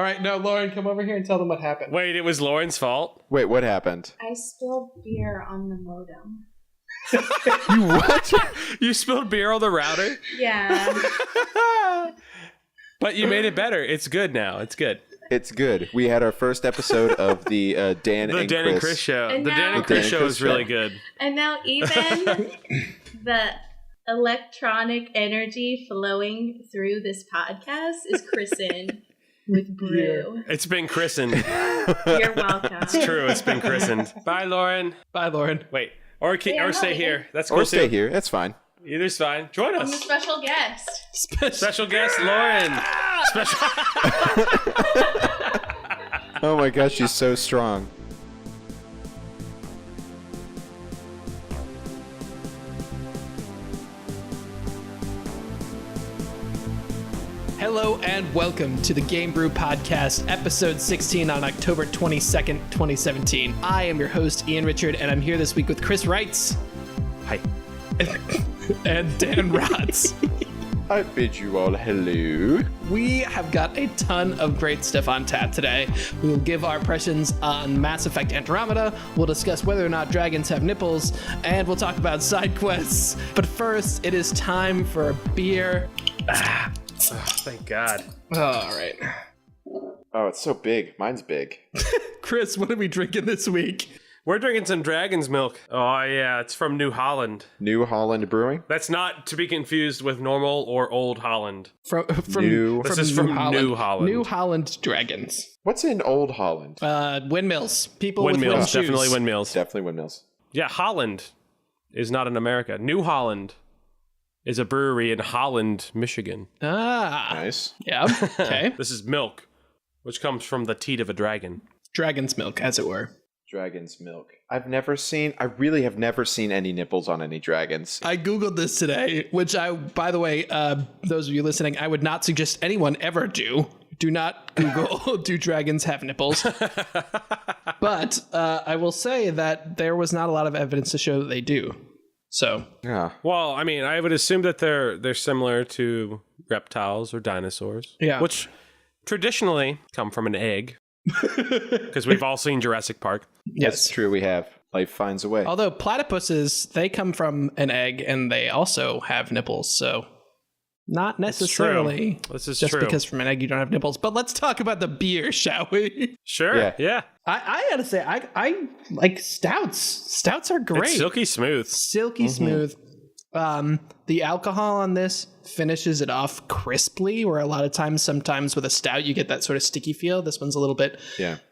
right, no, Lauren, come over here and tell them what happened. Wait, it was Lauren's fault? Wait, what happened? I spilled beer on the modem. You what? You spilled beer on the router? Yeah. But you made it better. It's good now. It's good. It's good. We had our first episode of the Dan and Chris show. And the now- Dan and Chris show is really good. And now even the electronic energy flowing through this podcast is christened with brew. It's been christened. You're welcome. It's true. It's been christened. Bye, Lauren. Bye, Lauren. Wait. Or stay here. That's cool. Or stay here. That's fine. Either's fine. Join I'm a us. special guest. Special guest, Lauren. Special. Oh my gosh, she's so strong. Hello and welcome to the Game Brew Podcast, episode 16 on October 22nd, 2017. I am your host, Ian Richard, and I'm here this week with Chris Wrights. Hi. And Dan Rotz. I bid you all hello. We have got a ton of great stuff on tap today. We will give our impressions on Mass Effect Andromeda, we'll discuss whether or not dragons have nipples, and we'll talk about side quests. But first, it is time for a beer. Oh, thank God. All right. Oh, it's so big. Mine's big. Chris, what are we drinking this week? We're drinking some dragon's milk. Oh, yeah. It's from New Holland. New Holland Brewing? That's not to be confused with normal or old Holland. This is from New Holland. New Holland dragons. What's in Old Holland? Windmills. People Windmills. with wind shoes. Definitely windmills. Definitely windmills. Yeah, Holland is not in America. New Holland is a brewery in Holland, Michigan. Ah. Nice. Yeah. Okay. This is milk, which comes from the teat of a dragon. Dragon's milk, as it were. Dragon's milk. I really have never seen any nipples on any dragons. I Googled this today, which by the way, those of you listening, I would not suggest anyone ever do. Do not Google, do dragons have nipples? But I will say that there was not a lot of evidence to show that they do. So. Yeah. Well, I mean, I would assume that they're similar to reptiles or dinosaurs. Yeah. Which traditionally come from an egg. Because we've all seen Jurassic Park. Yes. That's true, we have. Life finds a way. Although platypuses, they come from an egg and they also have nipples, so not necessarily This is just true. because from an egg you don't have nipples. But let's talk about the beer, shall we? Sure. Yeah. I gotta say, I like stouts. Stouts are great. It's silky smooth. Silky smooth. The alcohol on this finishes it off crisply, where a lot of times, sometimes with a stout, you get that sort of sticky feel. This one's a little bit,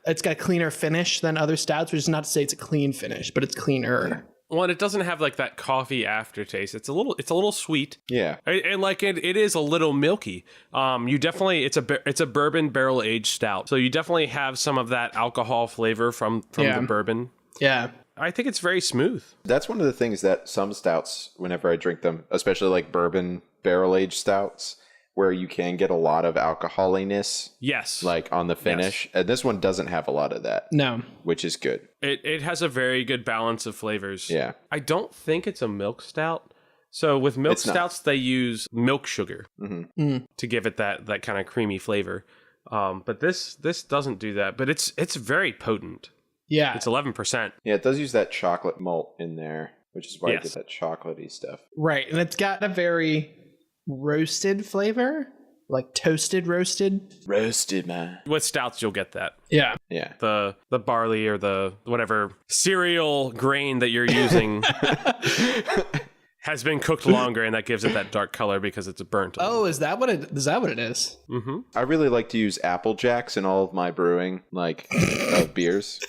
it's got a cleaner finish than other stouts, which is not to say it's a clean finish, but it's cleaner. Well, and it doesn't have like that coffee aftertaste. It's a little sweet. Yeah. And like it is a little milky. You definitely, it's a bourbon barrel aged stout. So you definitely have some of that alcohol flavor from the bourbon. Yeah. I think it's very smooth. That's one of the things that some stouts, whenever I drink them, especially like bourbon barrel-aged stouts, where you can get a lot of alcoholiness. Yes. Like on the finish. Yes. And this one doesn't have a lot of that. No. Which is good. It has a very good balance of flavors. Yeah. I don't think it's a milk stout. So with milk stouts, they use milk sugar to give it that kind of creamy flavor. But this doesn't do that. But it's very potent. Yeah. It's 11%. Yeah, it does use that chocolate malt in there, which is why you get that chocolatey stuff. Right. And it's got a very roasted flavor, like toasted roasted. Roasted, man. With stouts, you'll get that. Yeah. Yeah. The barley or the whatever cereal grain that you're using has been cooked longer, and that gives it that dark color because it's burnt. Oh, is that what it is? Mm-hmm. I really like to use Apple Jacks in all of my brewing, like beers.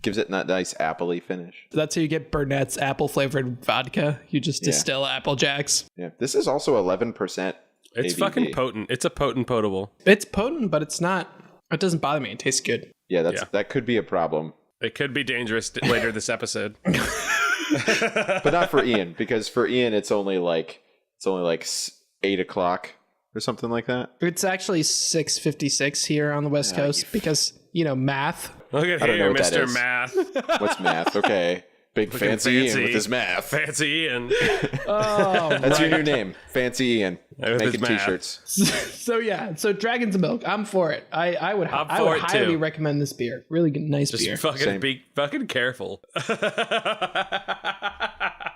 Gives it that nice appley finish. That's how you get Burnett's apple flavored vodka. You just distill Apple Jacks. Yeah. This is also 11%. It's ABV. fucking potent. It's a potent potable. It's potent, but it's not. It doesn't bother me. It tastes good. Yeah, that could be a problem. It could be dangerous later this episode. But not for Ian, because for Ian it's only like 8 o'clock or something like that. It's actually 6:56 here on the West Coast because, math. Look at I don't know here, what that Mr. is. Math. What's math? Okay. Big fancy Ian with his math. Fancy Ian. Oh, That's your new name. Fancy Ian. With Making his math. t-shirts. So Dragon's Milk. I'm for it. I would highly too. recommend this beer. Really good, nice Just beer. fucking be fucking careful.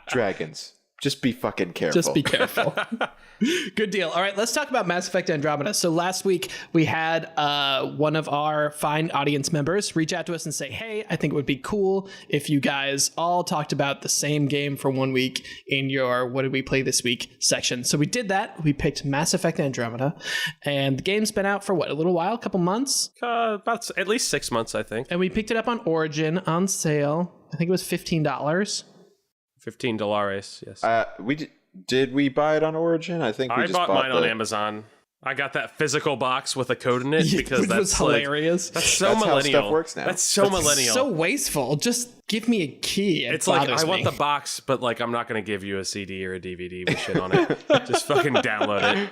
Dragons. Just be fucking careful. Just be careful. Good deal. All right, let's talk about Mass Effect Andromeda. So last week we had one of our fine audience members reach out to us and say, hey, I think it would be cool if you guys all talked about the same game for 1 week in your What Did We Play This Week section. So we did that. We picked Mass Effect Andromeda, and the game's been out for what, a little while, a couple months? About at least 6 months, I think. And we picked it up on Origin on sale. I think it was $15. $15, yes. Did we buy it on Origin? I think we just bought mine on Amazon. I got that physical box with a code in it because which was hilarious. That's so That's millennial. how stuff works now. That's so millennial. So wasteful. Just give me a key. It's like, I want the box, but like, I'm not going to give you a CD or a DVD with shit on it. Just fucking download it.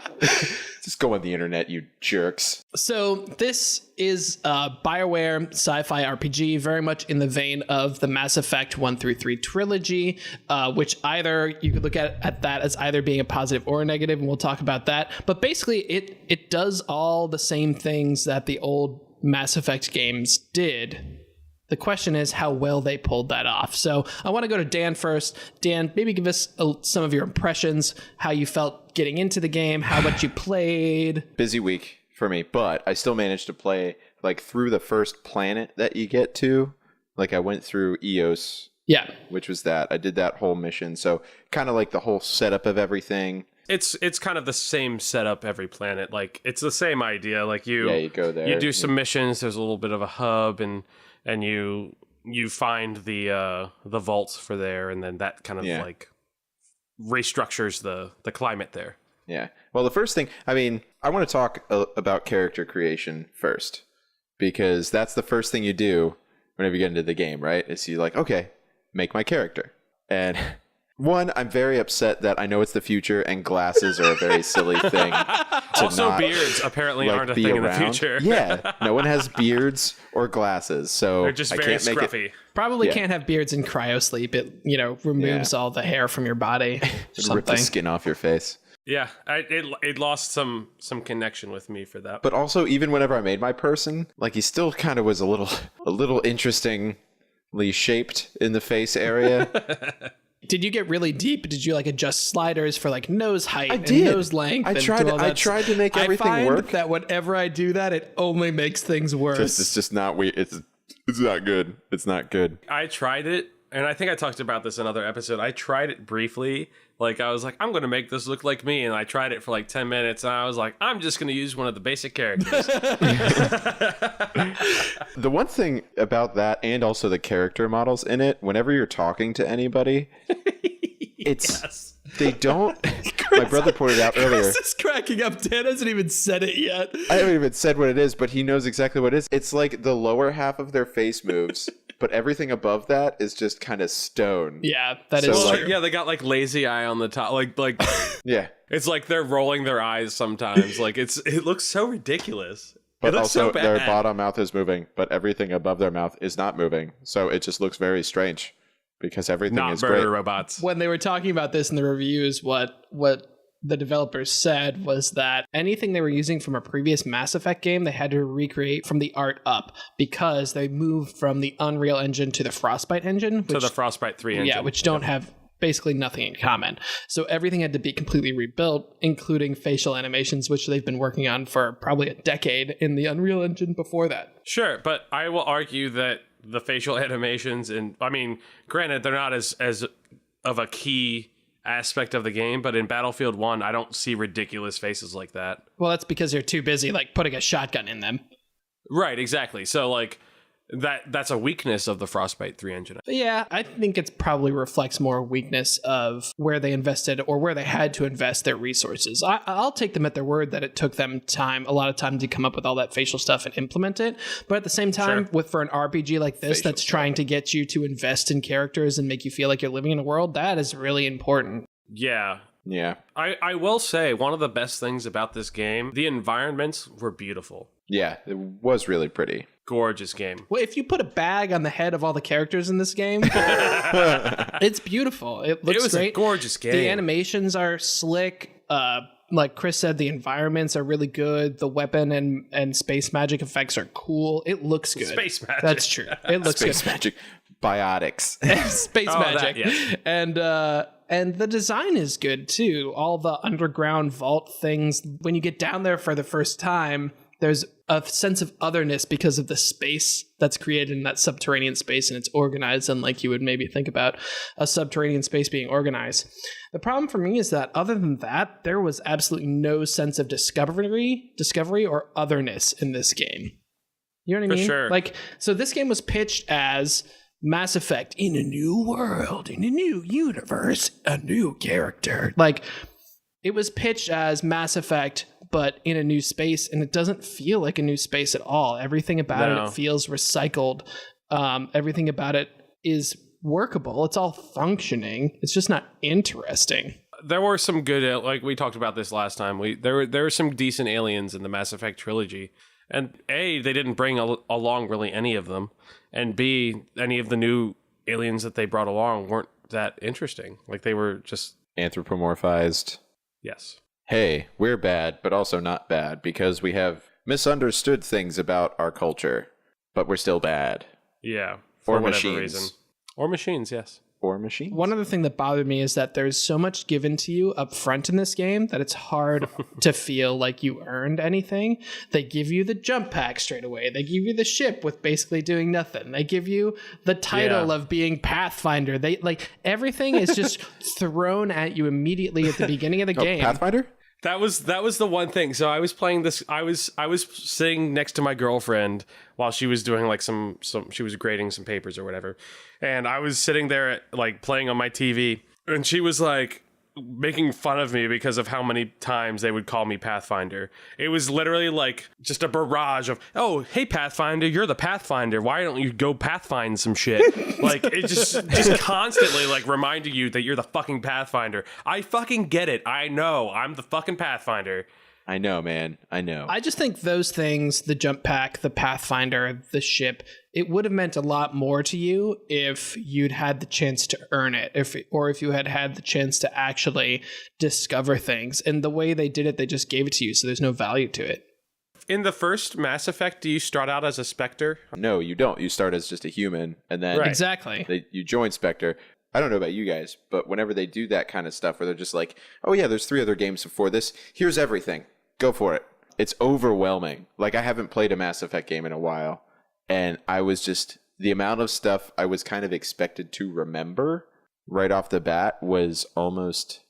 Just go on the internet, you jerks. So this is a BioWare sci-fi RPG, very much in the vein of the Mass Effect 1 through 3 trilogy, which either you could look at that as either being a positive or a negative, and we'll talk about that. But basically, it does all the same things that the old Mass Effect games did. The question is how well they pulled that off. So I want to go to Dan first. Dan, maybe give us some of your impressions, how you felt getting into the game, how much you played. Busy week for me, but I still managed to play like through the first planet that you get to. Like I went through Eos, Yeah. which was that. I did that whole mission. So kind of like the whole setup of everything. It's kind of the same setup every planet. Like it's the same idea. Like you go there. You do some missions. There's a little bit of a hub, and you find the vaults for there, and then that kind of like restructures the climate there. Yeah. Well, the first thing, I mean, I want to talk about character creation first, because that's the first thing you do whenever you get into the game, right? Is you like, okay, make my character. And one, I'm very upset that I know it's the future and glasses are a very silly thing. Also, beards apparently aren't a thing in the future. Yeah, no one has beards or glasses, so they're just very scruffy. Probably can't have beards in cryosleep. It removes all the hair from your body. Rip the skin off your face. Yeah, it lost some connection with me for that. But also, even whenever I made my person, like he still kind of was a little interestingly shaped in the face area. Did you get really deep? Did you like adjust sliders for like nose height and nose length? I tried to make everything work. That whenever I do that, it only makes things worse. It's just not weird. It's not good. It's not good. I tried it, and I think I talked about this in another episode. I tried it briefly. Like I was like, I'm going to make this look like me, and I tried it for like 10 minutes, and I was like, I'm just going to use one of the basic characters. The one thing about that, and also the character models in it, whenever you're talking to anybody, they don't. My brother pointed out earlier. Chris is cracking up. Dan hasn't even said it yet. I haven't even said what it is, but he knows exactly what it is. It's like the lower half of their face moves, but everything above that is just kind of stone. Yeah, that is true. Yeah, they got like lazy eye on the top, like yeah. It's like they're rolling their eyes sometimes. Like it looks so ridiculous. But it looks also so bad. their bottom mouth is moving, but everything above their mouth is not moving. So it just looks very strange because everything not is murder great. robots. When they were talking about this in the reviews, what the developers said was that anything they were using from a previous Mass Effect game, they had to recreate from the art up because they moved from the Unreal Engine to the Frostbite engine. To the Frostbite 3 engine. Yeah, which don't have basically nothing in common. So everything had to be completely rebuilt, including facial animations, which they've been working on for probably a decade in the Unreal Engine before that. Sure, but I will argue that the facial animations, and I mean, granted, they're not as of a key aspect of the game, but in Battlefield 1, I don't see ridiculous faces like that. Well, that's because you're too busy like putting a shotgun in them. Right, exactly. So like that's a weakness of the Frostbite 3 engine. Yeah, I think it probably reflects more weakness of where they invested or where they had to invest their resources. I'll take them at their word that it took them a lot of time to come up with all that facial stuff and implement it. But at the same time, for an RPG like this that's trying to get you to invest in characters and make you feel like you're living in a world, that is really important. Yeah. Yeah. I will say one of the best things about this game, the environments were beautiful. Yeah, it was really pretty. gorgeous game. Well, if you put a bag on the head of all the characters in this game, it's beautiful. It looks It was great. a gorgeous game. The animations are slick. Like Chris said, the environments are really good. The weapon and space magic effects are cool. It looks good. Space magic. That's true. It looks Space good. magic. Biotics. Space Oh, magic. that, yes. And the design is good too. All the underground vault things. When you get down there for the first time, there's a sense of otherness because of the space that's created in that subterranean space, and it's organized unlike you would maybe think about a subterranean space being organized. The problem for me is that other than that, there was absolutely no sense of discovery or otherness in this game. You know what I For mean? sure. Like, so this game was pitched as Mass Effect in a new world, in a new universe, a new character. Like, it was pitched as Mass Effect, but in a new space, and it doesn't feel like a new space at all. Everything about it feels recycled. Everything about it is workable. It's all functioning. It's just not interesting. There were some good, like we talked about this last time. There were some decent aliens in the Mass Effect trilogy, and A, they didn't bring along really any of them, and B, any of the new aliens that they brought along weren't that interesting. Like they were just Anthropomorphized. yes. Hey, we're bad, but also not bad because we have misunderstood things about our culture, but we're still bad. Yeah, for Or whatever machines. reason. Or machines, yes. Or machines. One other thing that bothered me is that there's so much given to you up front in this game that it's hard to feel like you earned anything. They give you the jump pack straight away. They give you the ship with basically doing nothing. They give you the title of being Pathfinder. They like everything is just thrown at you immediately at the beginning of the game. Pathfinder? That was the one thing. So I was playing this. I was sitting next to my girlfriend while she was doing like some she was grading some papers or whatever, and I was sitting there like playing on my TV, and she was like making fun of me because of how many times they would call me Pathfinder. It was literally like just a barrage of, oh, hey Pathfinder, you're the Pathfinder. Why don't you go pathfind some shit? Like it just constantly like reminding you that you're the fucking Pathfinder. I fucking get it. I know. I'm the fucking Pathfinder. I know, man. I know. I just think those things, the jump pack, the Pathfinder, the ship, it would have meant a lot more to you if you'd had the chance to earn it, if you had had the chance to actually discover things. And the way they did it, they just gave it to you, so there's no value to it. In the first Mass Effect, do you start out as a Spectre? No, you don't. You start as just a human, and then Right. Exactly. you join Spectre. I don't know about you guys, but whenever they do that kind of stuff where they're just like, oh yeah, there's 3 other games before this, here's everything. Go for it. It's overwhelming. Like, I haven't played a Mass Effect game in a while, and I was just, the amount of stuff I was kind of expected to remember right off the bat was almost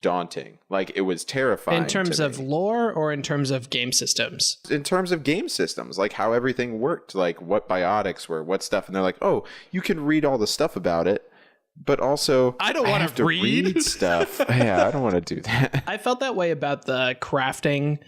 daunting. Like, it was terrifying. In terms of lore or in terms of game systems? In terms of game systems, like how everything worked, like what biotics were, what stuff, and they're like, oh, you can read all the stuff about it, but also I don't want have to read stuff. Yeah, I don't want to do that. I felt that way about the crafting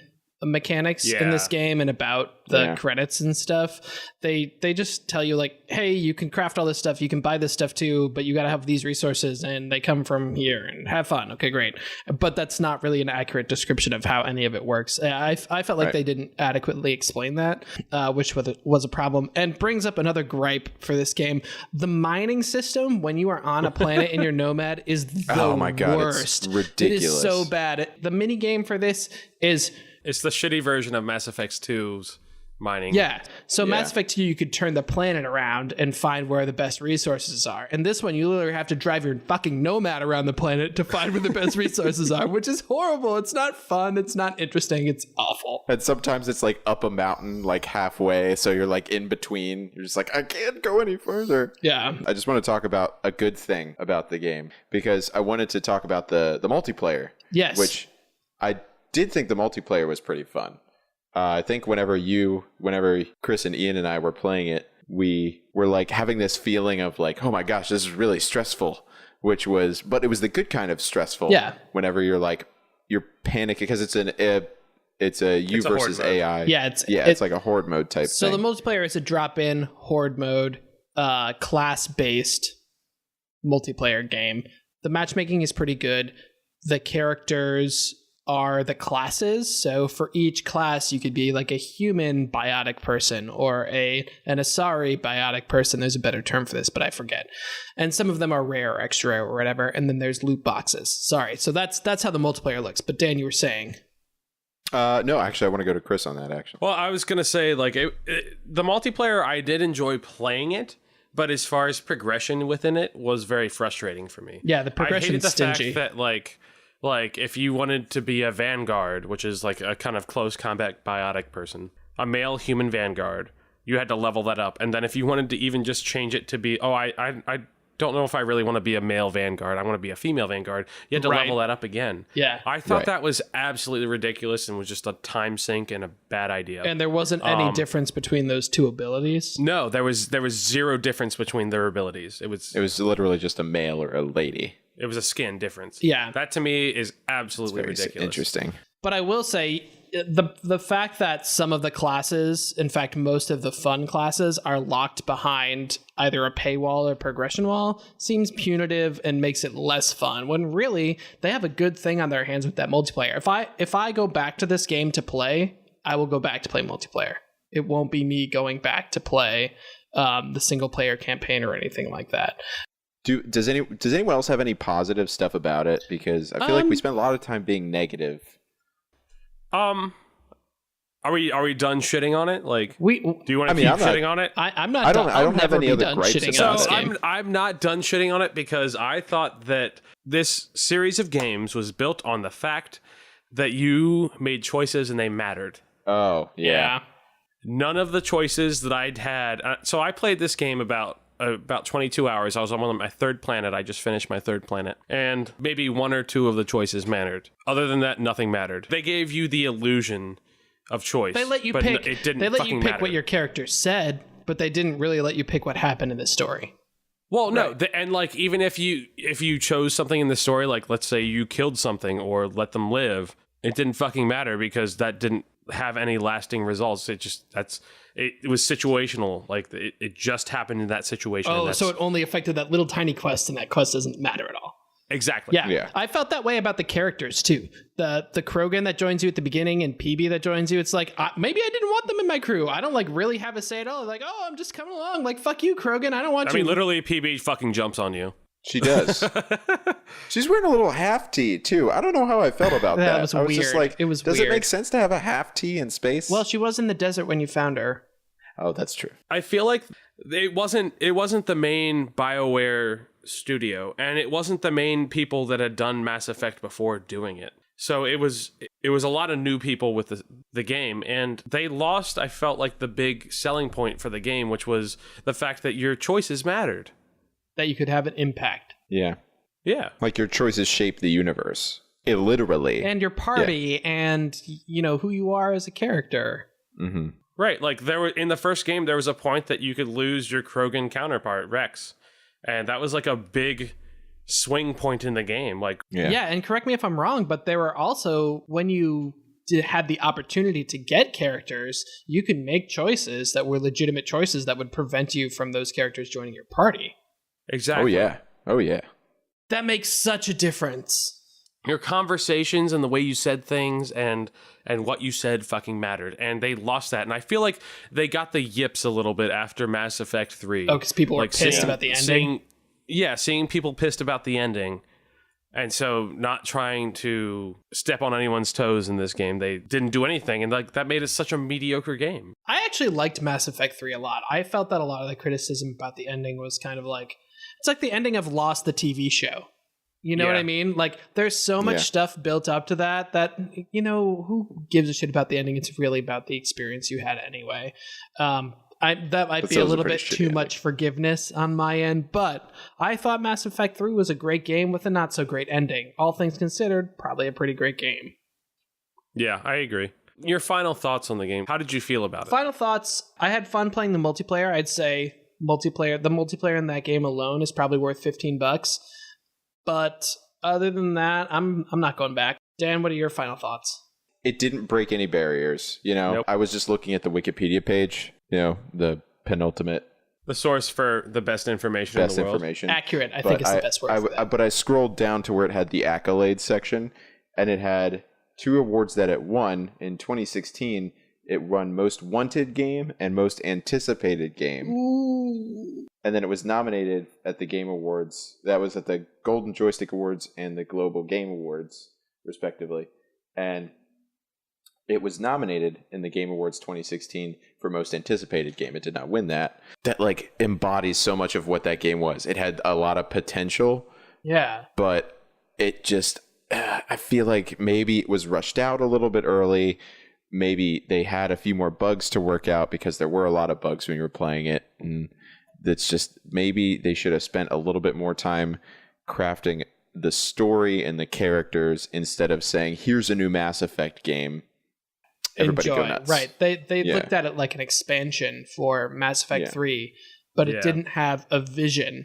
mechanics in this game and about the credits and stuff. They just tell you like, hey, you can craft all this stuff, you can buy this stuff too, but you got to have these resources and they come from here and have fun. Okay, great. But that's not really an accurate description of how any of it works. I felt like they didn't adequately explain that, which was a problem, and brings up another gripe for this game. The mining system when you are on a planet in your Nomad is the Oh my God, worst. it's ridiculous. It is so bad. The mini game for this is It's the shitty version of Mass Effect 2's mining. yeah. So Mass Effect 2, you could turn the planet around and find where the best resources are. And this one, you literally have to drive your fucking Nomad around the planet to find where the best resources are, which is horrible. It's not fun. It's not interesting. It's awful. And sometimes it's like up a mountain, like halfway, so you're like in between. You're just like, I can't go any further. Yeah. I just want to talk about a good thing about the game, because I wanted to talk about the multiplayer. Yes. Which I did think the multiplayer was pretty fun. I think whenever Chris and Ian and I were playing it, we were like having this feeling of like, oh my gosh, this is really stressful, but it was the good kind of stressful. Yeah. Whenever you're panicking because it's a you versus horde mode. AI. Yeah. It's like a horde mode type so thing. the multiplayer is a drop-in horde mode, class-based multiplayer game. The matchmaking is pretty good. The characters are the classes. So for each class, you could be like a human biotic person or an Asari biotic person. There's a better term for this, but I forget. And some of them are rare or extra rare or whatever. And then there's loot boxes. Sorry. So that's how the multiplayer looks. But Dan, you were saying... No, actually, I want to go to Chris on that, actually. Well, I was going to say, like, the multiplayer, I did enjoy playing it, but as far as progression within it was very frustrating for me. Yeah, the progression is stingy. Fact that, like, if you wanted to be a Vanguard, which is like a kind of close combat biotic person, a male human Vanguard, you had to level that up. And then if you wanted to even just change it to be, I don't know if I really want to be a male Vanguard. I want to be a female Vanguard. You had to level that up again. Yeah. I thought that was absolutely ridiculous and was just a time sink and a bad idea. And there wasn't any difference between those two abilities? No, there was zero difference between their abilities. It was literally just a male or a lady. It was a skin difference. Yeah. That to me is absolutely ridiculous. Interesting. But I will say, the fact that some of the classes, in fact, most of the fun classes, are locked behind either a paywall or progression wall seems punitive and makes it less fun, when really they have a good thing on their hands with that multiplayer. If I go back to this game to play, I will go back to play multiplayer. It won't be me going back to play the single player campaign or anything like that. Does anyone else have any positive stuff about it? Because I feel like we spent a lot of time being negative. Are we done shitting on it? Like, do you want to keep shitting on it? I'm not. I don't have any other gripes about it. So I'm not done shitting on it because I thought that this series of games was built on the fact that you made choices and they mattered. Oh, yeah. None of the choices that I'd had. So I played this game about 22 hours. I was on my third planet. I just finished my third planet. And maybe one or two of the choices mattered. Other than that, nothing mattered. They gave you the illusion of choice. They let you pick. It didn't they let you pick matter. what your character said, but they didn't really let you pick what happened in the story. Well, no, and like even if you chose something in the story, like let's say you killed something or let them live, it didn't fucking matter because that didn't have any lasting results. It was situational. Like it just happened in that situation. Oh, so it only affected that little tiny quest, and that quest doesn't matter at all. Exactly. Yeah. I felt that way about the characters too. The Krogan that joins you at the beginning and PB that joins you, it's like maybe I didn't want them in my crew. I don't like really have a say at all. Like, I'm just coming along. Like, fuck you, Krogan. I don't want you. I mean, literally, PB fucking jumps on you. She does. She's wearing a little half tee too. I don't know how I felt about that. That was weird. Just like, it was does weird. It make sense to have a half tee in space? Well, she was in the desert when you found her. Oh, that's true. I feel like it wasn't the main BioWare studio, and it wasn't the main people that had done Mass Effect before doing it. So it was a lot of new people with the game, and they lost, I felt like, the big selling point for the game, which was the fact that your choices mattered. That you could have an impact. Yeah. Yeah. Like your choices shape the universe. It literally. And your party and, who you are as a character. Mm-hmm. Right. Like in the first game, there was a point that you could lose your Krogan counterpart, Rex. And that was like a big swing point in the game. Like, yeah, and correct me if I'm wrong, but there were also, when you had the opportunity to get characters, you could make choices that were legitimate choices that would prevent you from those characters joining your party. Exactly. Oh yeah. That makes such a difference. Your conversations and the way you said things and what you said fucking mattered. And they lost that. And I feel like they got the yips a little bit after Mass Effect 3. Oh, because people were pissed about the ending? Seeing people pissed about the ending. And so not trying to step on anyone's toes in this game. They didn't do anything. And like that made it such a mediocre game. I actually liked Mass Effect 3 a lot. I felt that a lot of the criticism about the ending was kind of like, it's like the ending of Lost, the TV show. You know what I mean? Like, there's so much stuff built up to that, who gives a shit about the ending? It's really about the experience you had anyway. That might be a little bit too much forgiveness on my end, but I thought Mass Effect 3 was a great game with a not so great ending. All things considered, probably a pretty great game. Yeah, I agree. Your final thoughts on the game. How did you feel about it? Final thoughts. I had fun playing the multiplayer. I'd say the multiplayer in that game alone is probably worth $15. But other than that, I'm not going back. Dan, what are your final thoughts? It didn't break any barriers. Nope. I was just looking at the Wikipedia page, the penultimate. The source for the best information in the world. Accurate, I think is the best word for that. But I scrolled down to where it had the accolades section, and it had two awards that it won in 2016. It won Most Wanted Game and Most Anticipated Game. Ooh. And then it was nominated at the Game Awards. That was at the Golden Joystick Awards and the Global Game Awards, respectively. And it was nominated in the Game Awards 2016 for Most Anticipated Game. It did not win that. That like embodies so much of what that game was. It had a lot of potential. Yeah. But it just, I feel like maybe it was rushed out a little bit early. Maybe they had a few more bugs to work out because there were a lot of bugs when you were playing it. And that's just, maybe they should have spent a little bit more time crafting the story and the characters instead of saying, here's a new Mass Effect game. Everybody Enjoy. go nuts. Right. They looked at it like an expansion for Mass Effect 3, but it didn't have a vision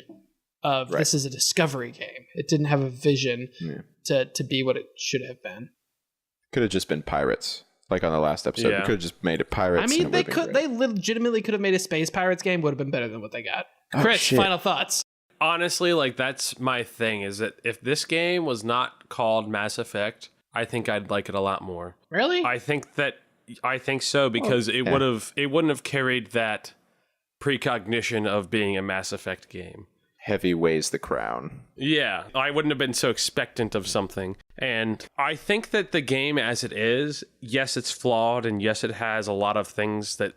of this is a discovery game. It didn't have a vision to be what it should have been. Could have just been pirates. Like on the last episode, we could have just made it pirates. I mean, they legitimately could have made a Space Pirates game. Would have been better than what they got. Chris, final thoughts. Honestly, like that's my thing. Is that if this game was not called Mass Effect, I think I'd like it a lot more. Really? I think so because it wouldn't have carried that precognition of being a Mass Effect game. Heavy weighs the crown. Yeah, I wouldn't have been so expectant of something. And I think that the game as it is, yes, it's flawed, and yes, it has a lot of things that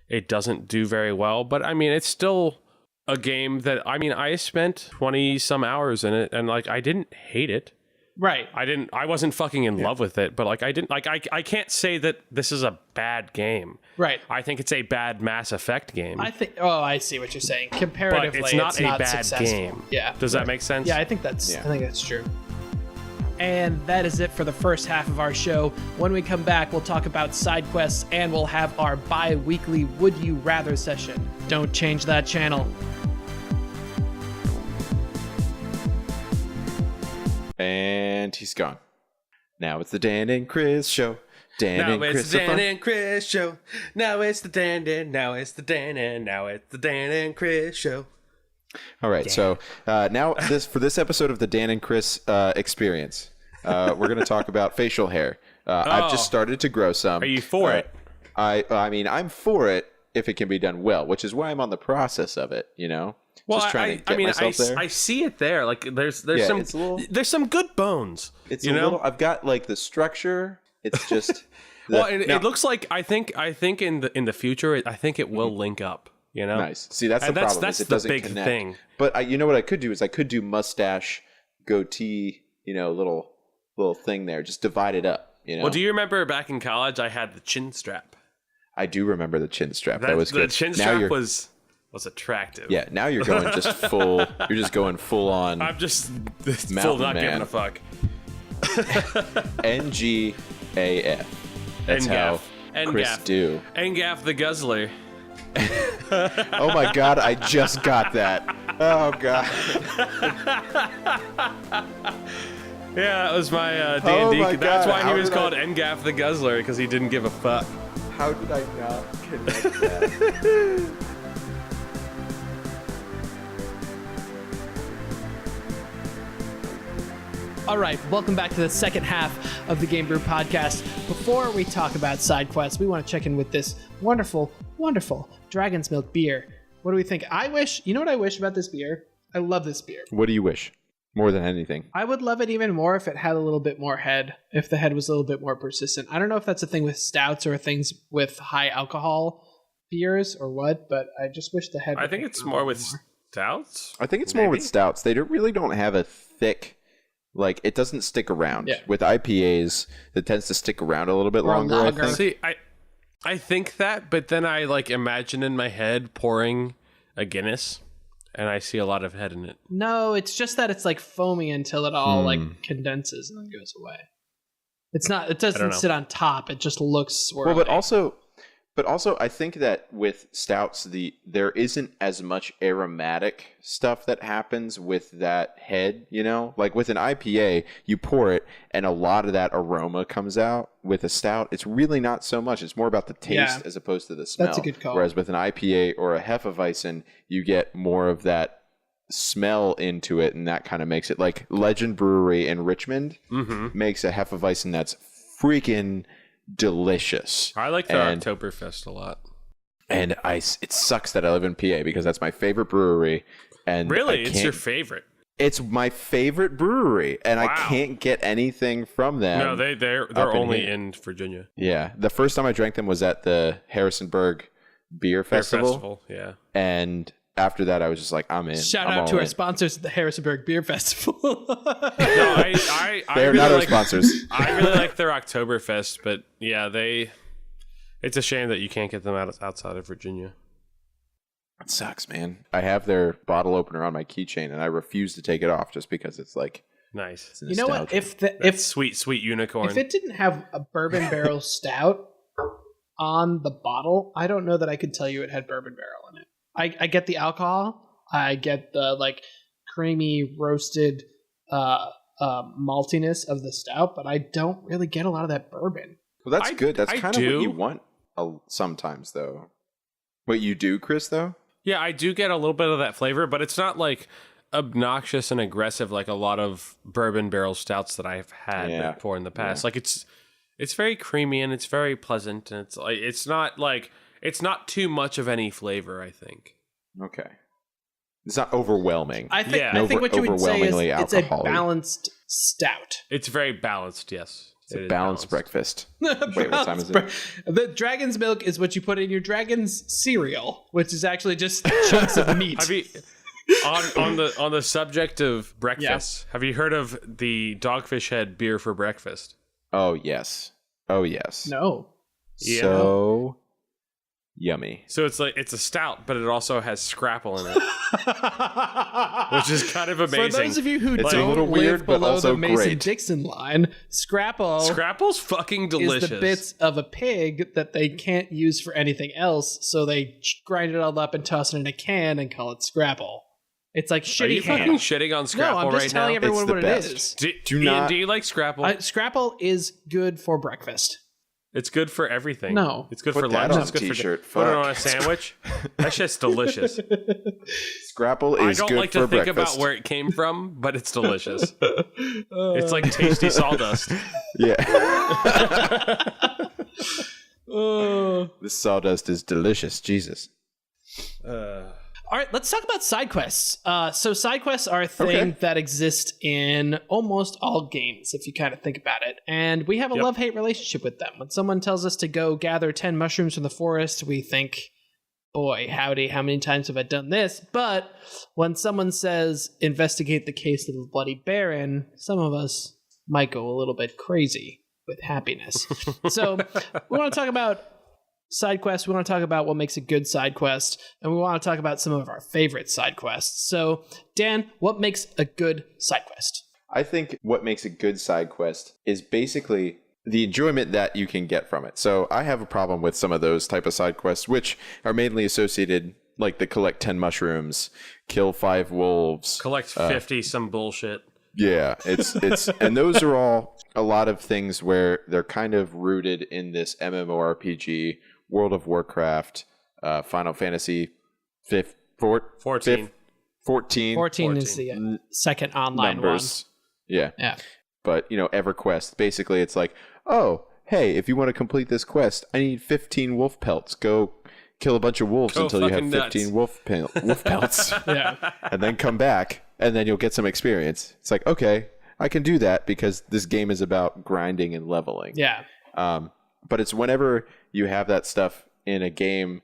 it doesn't do very well. But I mean, it's still a game that, I mean, I spent 20 some hours in it, and like, I didn't hate it. Right. I wasn't fucking in love with it, but like I can't say that this is a bad game. Right. I think it's a bad Mass Effect game. I see what you're saying. Comparatively, but it's not a bad successful game. Yeah. Does that make sense? Yeah, I think that's true. And that is it for the first half of our show. When we come back, we'll talk about side quests and we'll have our bi-weekly Would You Rather session. Don't change that channel. And he's gone. Now it's the Dan and Chris show. Dan and Chris show. Now it's the Dan and Chris show. All right, so now for this episode of the Dan and Chris experience, we're going to talk about facial hair. I've just started to grow some. Are you for it? I mean, I'm for it if it can be done well, which is why I'm on the process of it. You know. Well, just trying to get myself there. I see it there. Like there's some good bones. It's a little. I've got like the structure. It's just. It looks like I think in the future I think it will link up. You know. Nice. See, that's the problem. That's it the doesn't big connect. thing. But you know what I could do is I could do mustache, goatee. You know, little thing there. Just divide it up. You know. Well, do you remember back in college I had the chin strap? I do remember the chin strap. That was good. The chin strap was attractive. Yeah, now you're going just full. You're just going full on. I'm just full not giving a fuck. NGAF. That's how Chris do. NGAF the Guzzler. Oh my god! I just got that. Oh god. Yeah, that was my D&D. Oh That's why he was called NGAF the Guzzler, because he didn't give a fuck. How did I not connect that? All right, welcome back to the second half of the Game Brew podcast. Before we talk about side quests, we want to check in with this wonderful, wonderful Dragon's Milk beer. What do we think? You know what I wish about this beer? I love this beer. What do you wish? More than anything. I would love it even more if it had a little bit more head, if the head was a little bit more persistent. I don't know if that's a thing with stouts or things with high alcohol beers or what, but I just wish the head I think it's more with stouts. I think it's more with stouts. They really don't have a thick, like, it doesn't stick around. Yeah. With IPAs, it tends to stick around a little bit longer, I think. See, I think that, but then I like imagine in my head pouring a Guinness. And I see a lot of head in it. No, it's just that it's like foamy until it all like condenses and then goes away. It's not. It doesn't sit on top. It just looks swirly. Well, but also, I think that with stouts, there isn't as much aromatic stuff that happens with that head. You know, like with an IPA, you pour it, and a lot of that aroma comes out. With a stout, it's really not so much. It's more about the taste as opposed to the smell. That's a good call. Whereas with an IPA or a Hefeweizen, you get more of that smell into it, and that kind of makes it like Legend Brewery in Richmond makes a Hefeweizen that's freaking delicious. I like their Oktoberfest a lot. And it sucks that I live in PA because that's my favorite brewery. And really, it's your favorite? It's my favorite brewery, and I can't get anything from them. No, they're only in Virginia. Yeah, the first time I drank them was at the Harrisonburg Beer Festival. Yeah, and after that, I was just like, I'm in. Shout out to our sponsors at the Harrisonburg Beer Festival. I They're really not our sponsors. I really like their Oktoberfest, but yeah, it's a shame that you can't get them outside of Virginia. It sucks, man. I have their bottle opener on my keychain, and I refuse to take it off just because it's like nice. You know what? If sweet unicorn, if it didn't have a bourbon barrel stout on the bottle, I don't know that I could tell you it had bourbon barrel in it. I get the alcohol, I get the like creamy roasted maltiness of the stout, but I don't really get a lot of that bourbon. Well, that's good. That's kind of what you want sometimes, though. What you do, Chris, though? Yeah, I do get a little bit of that flavor, but it's not like obnoxious and aggressive like a lot of bourbon barrel stouts that I've had before in the past. Like it's very creamy and it's very pleasant, and it's not too much of any flavor, I think. Okay. It's not overwhelming. I think what you would say is it's a balanced stout. It's very balanced, yes. It's a balanced breakfast. Wait, what time is it? The dragon's milk is what you put in your dragon's cereal, which is actually just chunks of meat. On the subject of breakfast, have you heard of the Dogfish Head beer for breakfast? Oh yes. No. So yummy. So it's a stout, but it also has scrapple in it, which is kind of amazing. For those of you who it's don't a little weird, live below but also the Mason-Dixon line, scrapple's fucking delicious. Is the bits of a pig that they can't use for anything else, so they grind it all up and toss it in a can and call it scrapple. It's like shitty. Are you fucking shitting on Scrapple right now? No, I'm just telling everyone what it is. Do you like Scrapple? Scrapple is good for breakfast. It's good for everything. No. It's good for lunch. It's good for put it on a sandwich. That shit's delicious. Scrapple is good for breakfast. I don't like to think about where it came from, but it's delicious. It's like tasty sawdust. Yeah. This sawdust is delicious. Jesus. All right, let's talk about side quests. So side quests are a thing that exist in almost all games, if you kind of think about it. And we have a love-hate relationship with them. When someone tells us to go gather 10 mushrooms from the forest, we think, boy, howdy, how many times have I done this? But when someone says, investigate the case of the Bloody Baron, some of us might go a little bit crazy with happiness. So we want to talk about side quests. We want to talk about what makes a good side quest, and we want to talk about some of our favorite side quests. So, Dan, what makes a good side quest? I think what makes a good side quest is basically the enjoyment that you can get from it. So I have a problem with some of those type of side quests, which are mainly associated, like the collect 10 mushrooms, kill 5 wolves, collect 50, some bullshit. Yeah, it's and those are all a lot of things where they're kind of rooted in this MMORPG, World of Warcraft, Final Fantasy 14 is the second online numbers. One. Yeah. But, EverQuest, basically it's like, oh, hey, if you want to complete this quest, I need 15 wolf pelts. Go kill a bunch of wolves until you have 15 wolf pelts. Yeah. And then come back, and then you'll get some experience. It's like, okay, I can do that because this game is about grinding and leveling. Yeah. But it's whenever you have that stuff in a game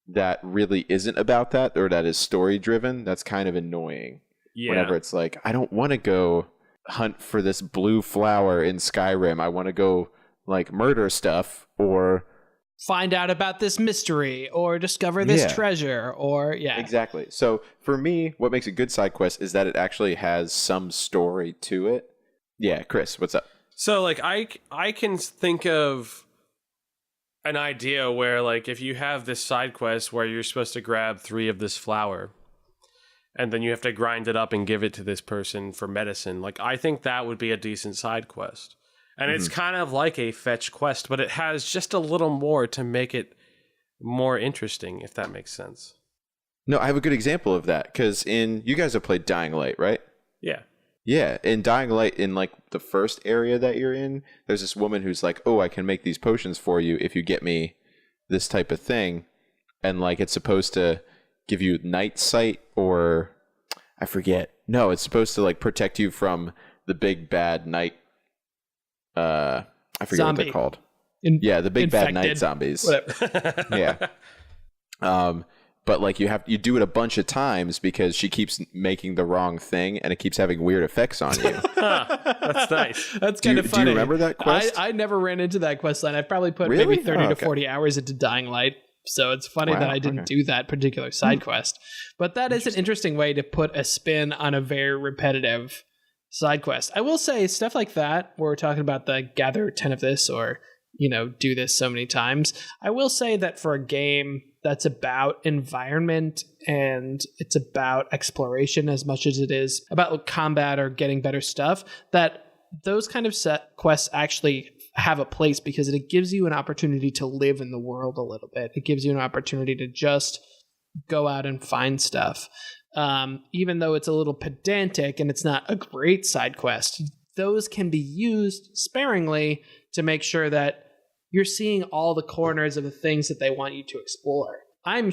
that really isn't about that, or that is story driven, that's kind of annoying. Yeah. Whenever it's like, I don't want to go hunt for this blue flower in Skyrim. I want to go like murder stuff or find out about this mystery or discover this treasure or Exactly. So for me, what makes a good side quest is that it actually has some story to it. Yeah, Chris, what's up? So like I can think of an idea where like if you have this side quest where you're supposed to grab 3 of this flower and then you have to grind it up and give it to this person for medicine, like I think that would be a decent side quest. And it's kind of like a fetch quest, but it has just a little more to make it more interesting, if that makes sense. No, I have a good example of that because you guys have played Dying Light, right? Yeah. Yeah, in Dying Light, in like the first area that you're in, there's this woman who's like, "Oh, I can make these potions for you if you get me this type of thing," and like it's supposed to give you night sight, or I forget. No, it's supposed to like protect you from the big bad night. I forget what they're called. The big bad night zombies. Yeah. But like you do it a bunch of times because she keeps making the wrong thing and it keeps having weird effects on you. That's nice. That's kind of funny. Do you remember that quest? I never ran into that quest line. I've probably put maybe 30 to 40 hours into Dying Light. So it's funny that I didn't do that particular side quest. But that is an interesting way to put a spin on a very repetitive side quest. I will say stuff like that, where we're talking about the gather 10 of this or, do this so many times. I will say that for a game that's about environment and it's about exploration as much as it is about combat or getting better stuff, that those kind of set quests actually have a place because it gives you an opportunity to live in the world a little bit. It gives you an opportunity to just go out and find stuff. Even though it's a little pedantic and it's not a great side quest, those can be used sparingly to make sure that you're seeing all the corners of the things that they want you to explore. I'm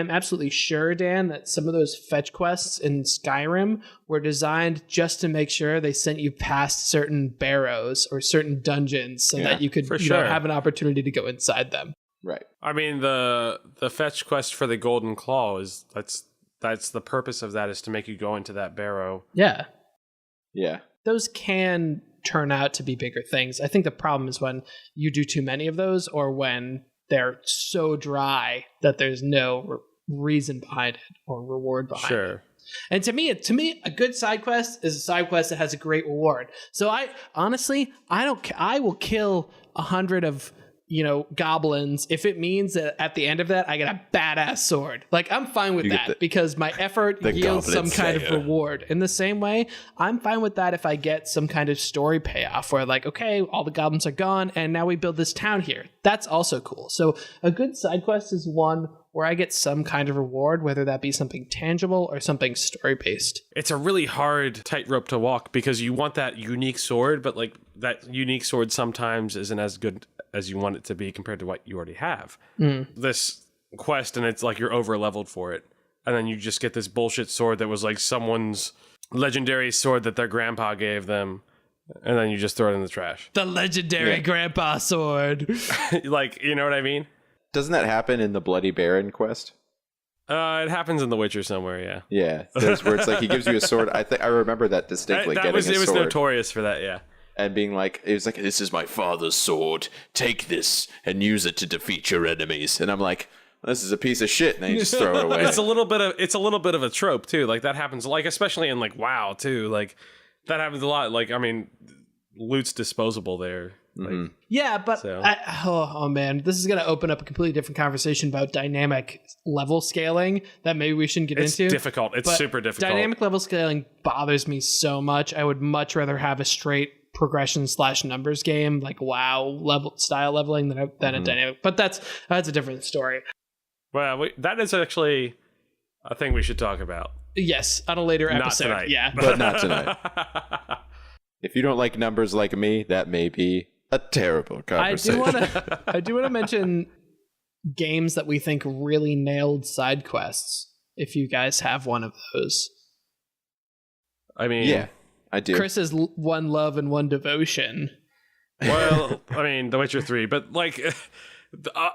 absolutely sure, Dan, that some of those fetch quests in Skyrim were designed just to make sure they sent you past certain barrows or certain dungeons so that you could have an opportunity to go inside them. Right. I mean, the fetch quest for the Golden Claw that's the purpose of that, is to make you go into that barrow. Yeah. Yeah. Those can turn out to be bigger things. I think the problem is when you do too many of those, or when they're so dry that there's no reason behind it or reward behind it. And to me, a good side quest is a side quest that has a great reward. So I will kill 100 of goblins if it means that at the end of that I get a badass sword. Like, I'm fine with that because my effort yields some kind of reward. In the same way, I'm fine with that if I get some kind of story payoff where, like, okay, all the goblins are gone and now we build this town here. That's also cool. So a good side quest is one where I get some kind of reward, whether that be something tangible or something story-based. It's a really hard tightrope to walk because you want that unique sword, but like that unique sword sometimes isn't as good as you want it to be compared to what you already have. This quest, and it's like you're over leveled for it, and then you just get this bullshit sword that was like someone's legendary sword that their grandpa gave them, and then you just throw it in the trash. The legendary grandpa sword. Like, you know what I mean? Doesn't that happen in the Bloody Baron quest? It happens in The Witcher somewhere, yeah. Yeah, there's where it's like he gives you a sword. I remember that distinctly. It was notorious for that, yeah. And being like, it was like, "This is my father's sword. Take this and use it to defeat your enemies." And I'm like, "This is a piece of shit." And then you just throw it away. It's a little bit of a trope too. Like that happens, like especially in like WoW too. Like that happens a lot. Like, I mean, loot's disposable there. Like, yeah, but oh man, this is going to open up a completely different conversation about dynamic level scaling that maybe we shouldn't get into. It's difficult. It's super difficult. Dynamic level scaling bothers me so much. I would much rather have a straight progression/numbers game like WoW level style leveling than a dynamic. But that's a different story. Well, that is actually a thing we should talk about. Yes, on a later episode. Not tonight. Yeah, but not tonight. If you don't like numbers like me, that may be a terrible conversation. I do want to mention games that we think really nailed side quests. If you guys have one of those, I mean, yeah, I do. Chris has one love and one devotion. Well, I mean, The Witcher 3, but like,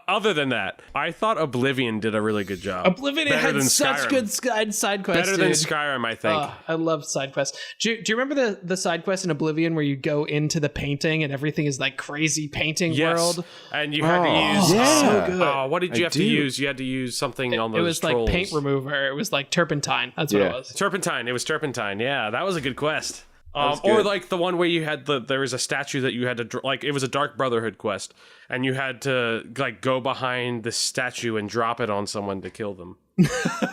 other than that, I thought Oblivion did a really good job. Oblivion had such good side quests. Better than Skyrim, I think. I love side quests. Do you remember the side quest in Oblivion where you go into the painting and everything is like crazy painting world? And you had to use... so good. What did you have to use? You had to use something on those It was trolls. like paint remover. It was like turpentine. That's what it was. Turpentine. It was turpentine. Yeah, that was a good quest. Or like the one where you had there was a statue that you had to like, it was a Dark Brotherhood quest, and you had to like go behind the statue and drop it on someone to kill them.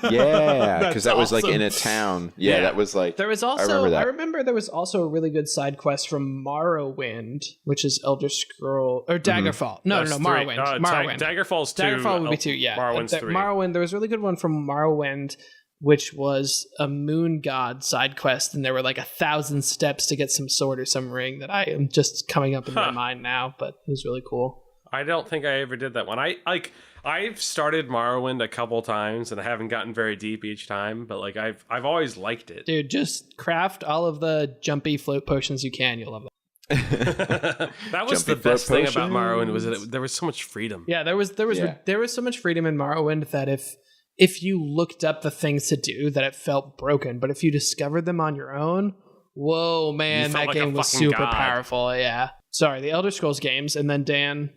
Yeah, because that was like in a town. Yeah, that was like. There was also I remember there was also a really good side quest from Morrowind, which is Elder Scroll or Daggerfall. No, Morrowind. Morrowind. Daggerfall's 2. Daggerfall would be 2. Yeah, Morrowind's 3. Morrowind. There was a really good one from Morrowind which was a moon god side quest, and there were like 1,000 steps to get some sword or some ring that I am just coming up in my mind now, but it was really cool. I don't think I ever did that one. I've started Morrowind a couple times and I haven't gotten very deep each time, but like I've always liked it. Dude, just craft all of the jumpy float potions you can. You'll love that. That was the best thing about Morrowind, was that there was so much freedom. Yeah, there was so much freedom in Morrowind that if you looked up the things to do, that it felt broken, but if you discovered them on your own, whoa, man, that like game was super powerful. Yeah. Sorry, the Elder Scrolls games, and then Dan.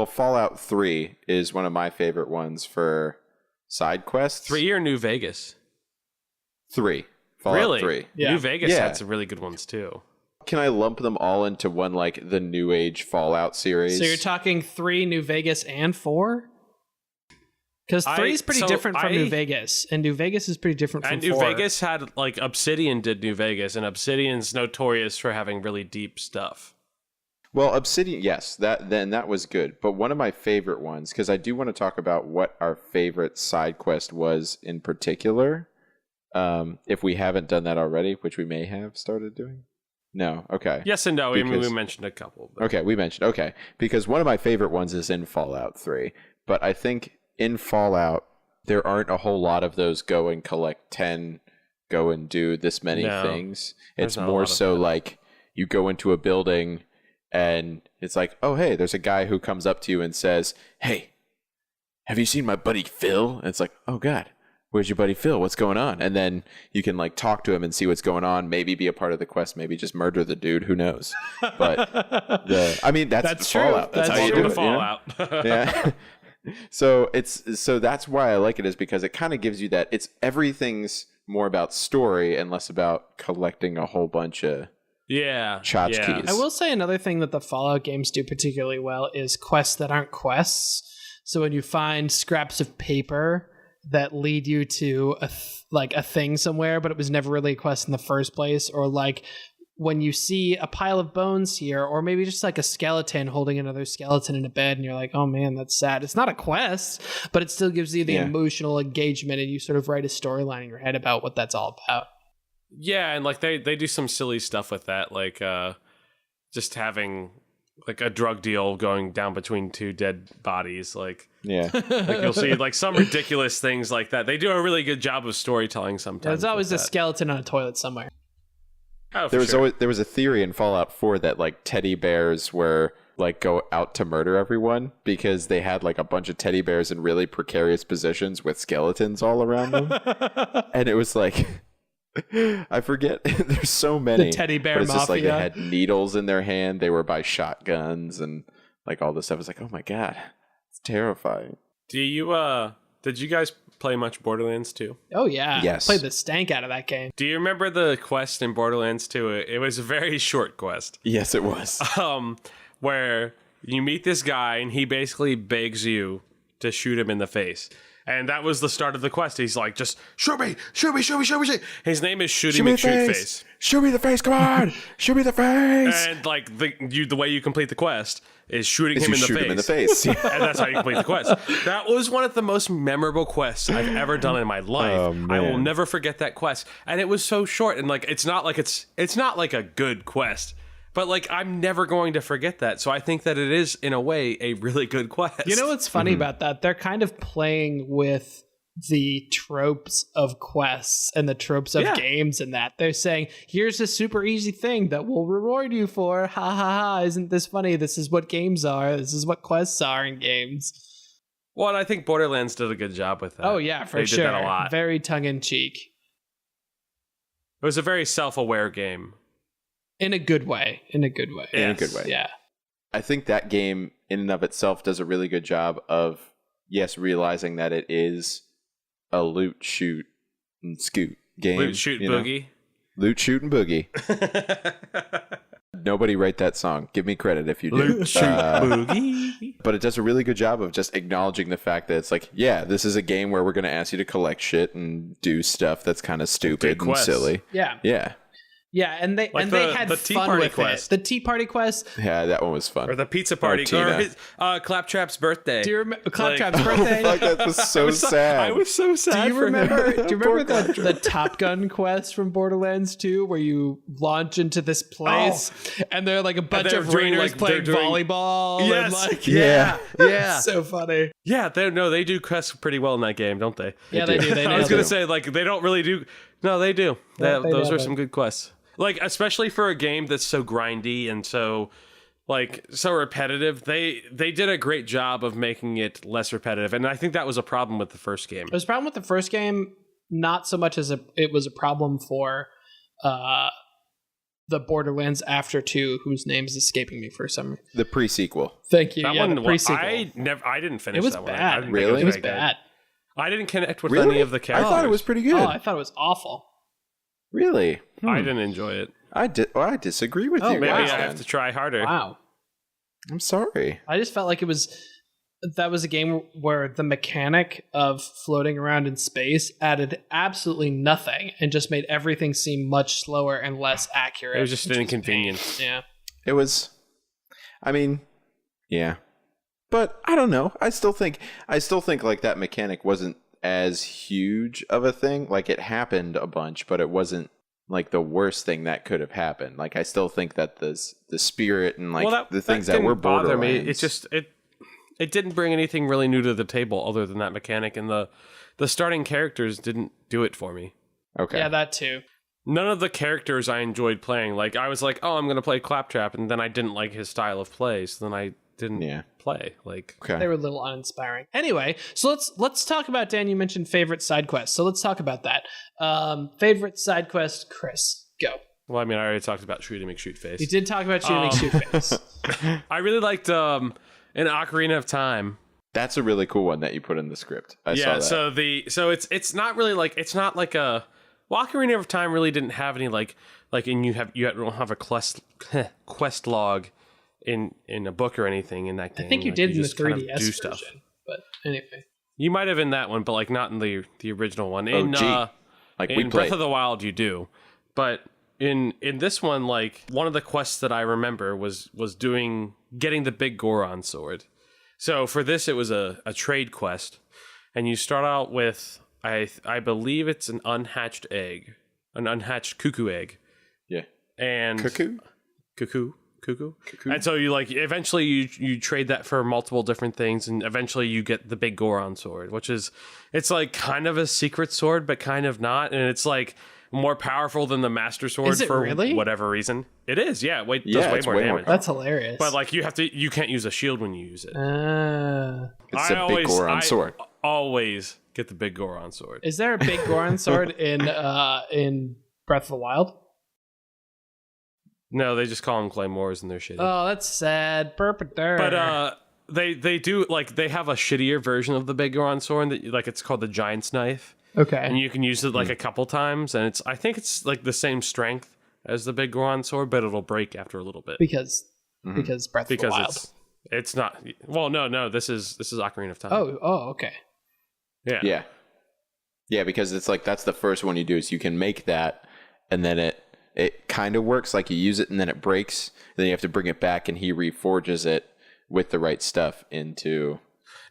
Fallout 3 is one of my favorite ones for side quests. 3 or New Vegas? 3. Fallout 3. Yeah. New Vegas had some really good ones too. Can I lump them all into one, like the New Age Fallout series? So you're talking 3, New Vegas, and 4? Because 3 is pretty different from New Vegas, and New Vegas is pretty different from 4. And New Vegas had, like, Obsidian did New Vegas, and Obsidian's notorious for having really deep stuff. Well, Obsidian, yes, that was good. But one of my favorite ones, because I do want to talk about what our favorite side quest was in particular, if we haven't done that already, which we may have started doing. No, okay. Yes and no, we mentioned a couple. But. Okay, we mentioned, okay. Because one of my favorite ones is in Fallout 3. But I think in Fallout, there aren't a whole lot of those go and collect 10, go and do this many things. It's more so like you go into a building and it's like, oh, hey, there's a guy who comes up to you and says, hey, have you seen my buddy Phil? And it's like, oh, God, where's your buddy Phil? What's going on? And then you can like talk to him and see what's going on, maybe be a part of the quest, maybe just murder the dude, who knows? But that's Fallout. That's how you do it. Fallout. Yeah. So that's why I like it, is because it kind of gives you that everything's more about story and less about collecting a whole bunch of tchotchkes. I will say another thing that the Fallout games do particularly well is quests that aren't quests. So when you find scraps of paper that lead you to a thing somewhere, but it was never really a quest in the first place, or like when you see a pile of bones here, or maybe just like a skeleton holding another skeleton in a bed, and you're like, oh man, that's sad. It's not a quest, but it still gives you the emotional engagement, and you sort of write a storyline in your head about what that's all about. Yeah, and like they do some silly stuff with that, like just having like a drug deal going down between two dead bodies, like like you'll see like some ridiculous things like that. They do a really good job of storytelling sometimes. There's always a skeleton on a toilet somewhere. Oh, there was a theory in Fallout 4 that like teddy bears were like go out to murder everyone because they had like a bunch of teddy bears in really precarious positions with skeletons all around them. And it was like, I forget, there's so many. The teddy bear it's mafia. Just like they had needles in their hand, they were by shotguns and like all this stuff. It's like, oh my God, it's terrifying. Did you guys play much Borderlands 2? Oh yeah. Yes. Played the stank out of that game. Do you remember the quest in Borderlands 2? It was a very short quest. Yes, it was. Where you meet this guy and he basically begs you to shoot him in the face. And that was the start of the quest. He's like, just shoot me. His name is Shooty McShootface. Shoot me the face, come on. Shoot me the face. And like the way you complete the quest is shooting him in the face. Him in the face. And that's how you complete the quest. That was one of the most memorable quests I've ever done in my life. Oh, I will never forget that quest. And it was so short, and like it's not like a good quest. But like I'm never going to forget that. So I think that it is in a way a really good quest. You know what's funny about that? They're kind of playing with the tropes of quests and the tropes of games, and that they're saying, here's a super easy thing that we'll reward you for. Ha ha ha. Isn't this funny? This is what games are. This is what quests are in games. Well, and I think Borderlands did a good job with that. Oh yeah, for sure. They did that a lot. Very tongue-in-cheek. It was a very self-aware game. In a good way. Yes. In a good way. Yeah. I think that game in and of itself does a really good job of, realizing that it is a loot, shoot, and scoot game. Loot, shoot, boogie. Loot, shoot, and boogie. Nobody write that song. Give me credit if you do. Loot, shoot, boogie. But it does a really good job of just acknowledging the fact that it's like, this is a game where we're going to ask you to collect shit and do stuff that's kind of stupid and silly. Yeah. Yeah. Yeah, and they had the Tea fun Party with quest. it. The Tea Party quest. Yeah, that one was fun. Or the pizza party. Tina. Or Claptrap's birthday. Do you remember Claptrap's birthday? Fuck, that was so sad. I was so sad. Do you remember the Top Gun quest from Borderlands 2 where you launch into this place and there are like a bunch of raiders playing volleyball? Yes. And like, yeah. So funny. Yeah, they do quests pretty well in that game, don't they? Yeah, they do. I was going to say, like, they don't really do. No, they do. Yeah, they those do. are some good quests. Like, especially for a game that's so grindy and so repetitive, they did a great job of making it less repetitive. And I think that was a problem with the first game. It was a problem with the first game, not so much as it was a problem for the Borderlands After 2, whose name is escaping me for some reason. The pre-sequel. Thank you. That yeah, one, the pre-sequel. I didn't finish It was that bad. one. I didn't Really? think It was very good. bad. I didn't connect with Really? any of the I characters. thought it was pretty good. Oh, I thought it was awful. Really? I didn't enjoy it. I disagree with you. Maybe guys, I then. have to try harder. Wow. I'm sorry. I just felt like that was a game where the mechanic of floating around in space added absolutely nothing and just made everything seem much slower and less accurate. It was just an inconvenience. Yeah. It was. I mean, yeah, but I don't know. I still think like that mechanic wasn't as huge of a thing. Like it happened a bunch, but it wasn't like the worst thing that could have happened. Like I still think that the spirit and like the things that were bother me. Borderlands. It's just it didn't bring anything really new to the table other than that mechanic, and the starting characters didn't do it for me. Okay. Yeah, that too. None of the characters I enjoyed playing. Like I was like, oh, I'm gonna play Claptrap, and then I didn't like his style of play, so then I didn't play. Like Okay. They were a little uninspiring. Anyway, so let's talk about, Dan, you mentioned favorite side quests. So let's talk about that. Favorite side quest, Chris, go. Well, I mean, I already talked about Shoot and McShoot Face. You did talk about Shoot Face. I really liked an Ocarina of Time. That's a really cool one that you put in the script. I saw that. So it's not really like Ocarina of Time really didn't have any like and you don't have a quest log in a book or anything in that game. I think you like, did in the just kind of 3DS do version. stuff. But anyway. You might have in that one, but like not in the original one. In OG. Like we in played. Breath of the Wild, you do, but in this one, like one of the quests that I remember was getting the big Goron sword. So for this, it was a trade quest, and you start out with I believe it's an unhatched cuckoo egg. Yeah. And Cuckoo. And so you like eventually you trade that for multiple different things, and eventually you get the big Goron sword, which is it's like kind of a secret sword, but kind of not, and it's like more powerful than the Master Sword Is it for really? whatever reason. It is, yeah. Does way it's more way more damage. That's hilarious. But like you can't use a shield when you use it. It's a big Goron sword. Always get the big Goron sword. Is there a big Goron sword in Breath of the Wild? No, they just call them claymores and they're shitty. Oh, that's sad. But they do like they have a shittier version of the big Goron sword that like it's called the Giant's Knife. Okay. And you can use it like a couple times, and I think it's like the same strength as the big Goron sword, but it'll break after a little bit. Because Breath of the Wild. It's not. Well, no. This is Ocarina of Time. Oh, okay. Yeah. Yeah, because it's like that's the first one you do is you can make that, and then it kind of works like you use it and then it breaks. Then you have to bring it back, and he reforges it with the right stuff into.